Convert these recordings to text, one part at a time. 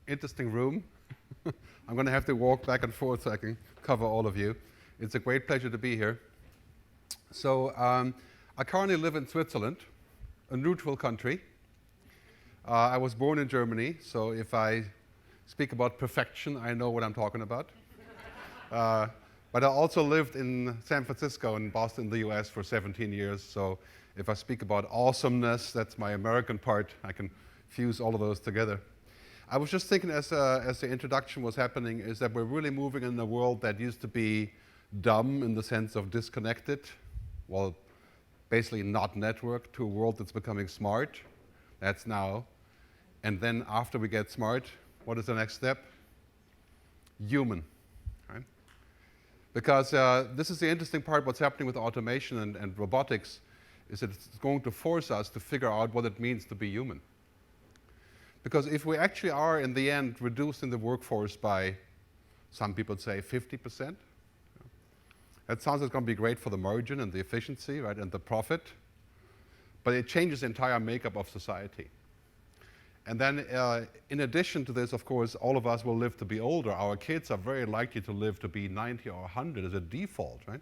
interesting room. I'm going to have to walk back and forth so I can cover all of you. It's a great pleasure to be here. So I currently live in Switzerland, a neutral country. I was born in Germany, so if I speak about perfection, I know what I'm talking about. But I also lived in San Francisco and Boston, the US for 17 years, so if I speak about awesomeness, that's my American part. I can fuse all of those together. I was just thinking as the introduction was happening is that we're really moving in a world that used to be dumb in the sense of disconnected, well, basically not networked, to a world that's becoming smart. That's now. And then after we get smart, what is the next step? Human, right? Because this is the interesting part, what's happening with automation and robotics, is that it's going to force us to figure out what it means to be human. Because if we actually are, in the end, reducing the workforce by, some people say, 50%, that sounds like it's going to be great for the margin and the efficiency, right, and the profit, but it changes the entire makeup of society. And then, in addition to this, of course, all of us will live to be older. Our kids are very likely to live to be 90 or 100 as a default, right?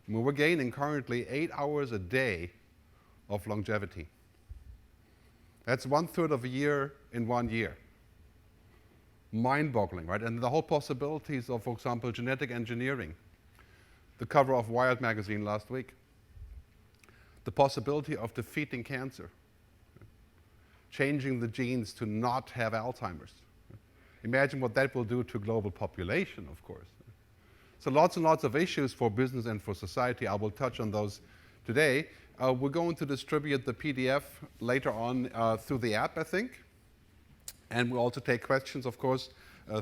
I mean, we're gaining currently 8 hours a day of longevity. That's 1/3 of a year in 1 year. Mind-boggling, right? And the whole possibilities of, for example, genetic engineering. The cover of Wired magazine last week. The possibility of defeating cancer. Changing the genes to not have Alzheimer's. Imagine what that will do to global population, of course. So lots and lots of issues for business and for society. I will touch on those today. We're going to distribute the PDF later on through the app, I think. And we'll also take questions, of course,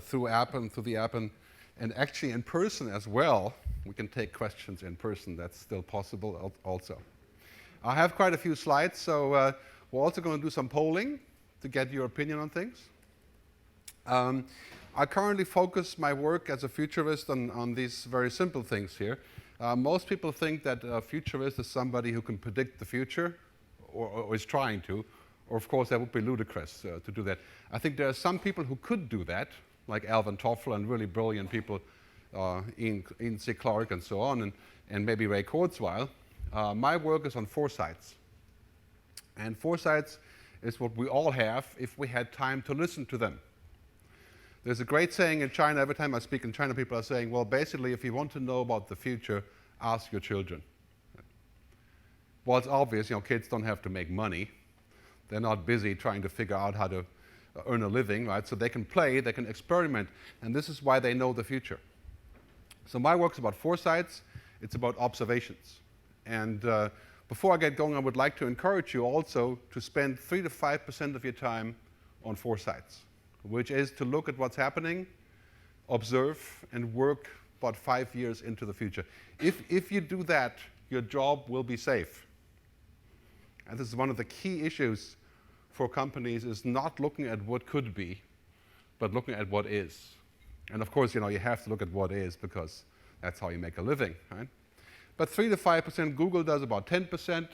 through the app and actually in person as well. We can take questions in person. That's still possible also. I have quite a few slides, so we're also going to do some polling to get your opinion on things. I currently focus my work as a futurist on these very simple things here. Most people think that a futurist is somebody who can predict the future, or is trying to, or of course that would be ludicrous to do that. I think there are some people who could do that, like Alvin Toffler and really brilliant people, Ian C. Clarke and so on, and maybe Ray Kurzweil. My work is on foresights. And foresights is what we all have if we had time to listen to them. There's a great saying in China, every time I speak in China, people are saying, well, basically, if you want to know about the future, ask your children. Well, it's obvious, kids don't have to make money. They're not busy trying to figure out how to earn a living, right? So they can play, they can experiment, and this is why they know the future. So my work's about foresights, it's about observations. And before I get going, I would like to encourage you also to spend 3 to 5% of your time on foresights, which is to look at what's happening, observe, and work about 5 years into the future. If you do that, your job will be safe. And this is one of the key issues for companies, is not looking at what could be, but looking at what is. And of course, you have to look at what is, because that's how you make a living, right? But 3 to 5%, Google does about 10%.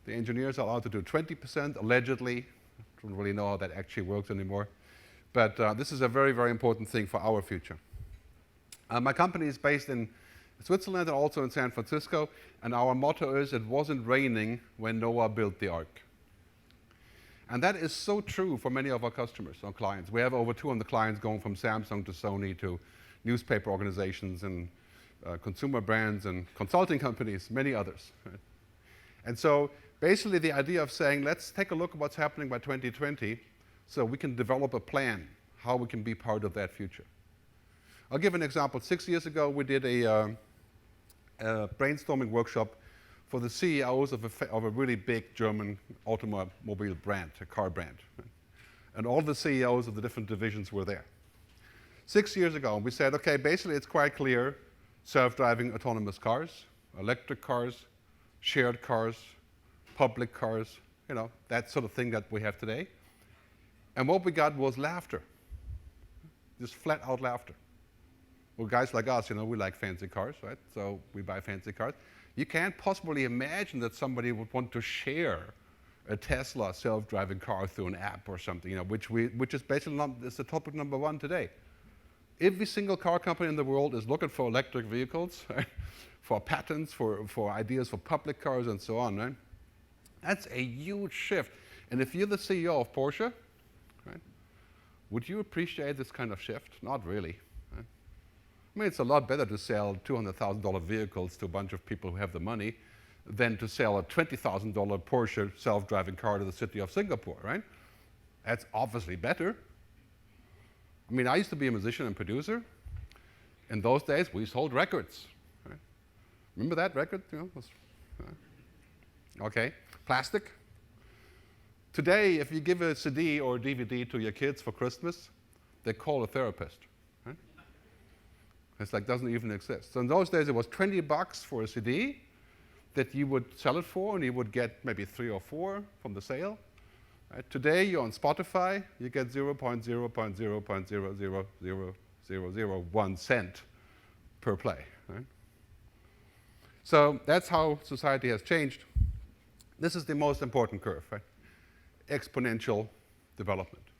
The engineers are allowed to do 20%, allegedly. I don't really know how that actually works anymore. But this is a very, very important thing for our future. My company is based in Switzerland and also in San Francisco, and our motto is, it wasn't raining when Noah built the ark. And that is so true for many of our customers, our clients. We have over 200 clients going from Samsung to Sony to newspaper organizations and consumer brands and consulting companies, many others. Right? And so basically the idea of saying, let's take a look at what's happening by 2020 so we can develop a plan how we can be part of that future. I'll give an example. 6 years ago, we did a brainstorming workshop for the CEOs of a really big German automobile brand, a car brand. Right? And all the CEOs of the different divisions were there. 6 years ago, we said, okay, basically it's quite clear, self-driving autonomous cars, electric cars, shared cars, public cars, that sort of thing that we have today. And what we got was laughter, just flat out laughter. Well, guys like us, we like fancy cars, right? So we buy fancy cars. You can't possibly imagine that somebody would want to share a Tesla self-driving car through an app or something, which is basically is the topic number one today. Every single car company in the world is looking for electric vehicles, right? For patents, for ideas for public cars and so on, right? That's a huge shift. And if you're the CEO of Porsche, right, would you appreciate this kind of shift? Not really. Right? I mean, it's a lot better to sell $200,000 vehicles to a bunch of people who have the money than to sell a $20,000 Porsche self-driving car to the city of Singapore, right? That's obviously better. I mean, I used to be a musician and producer. In those days, we sold records. Right? Remember that record? Okay, plastic. Today, if you give a CD or a DVD to your kids for Christmas, they call a therapist. Right? It's like doesn't even exist. So in those days, it was $20 for a CD that you would sell it for, and you would get maybe 3 or 4 from the sale. Right? Today, you're on Spotify, you get 0.0.0.0000001 cent per play. Right? So that's how society has changed. This is the most important curve, right? Exponential development.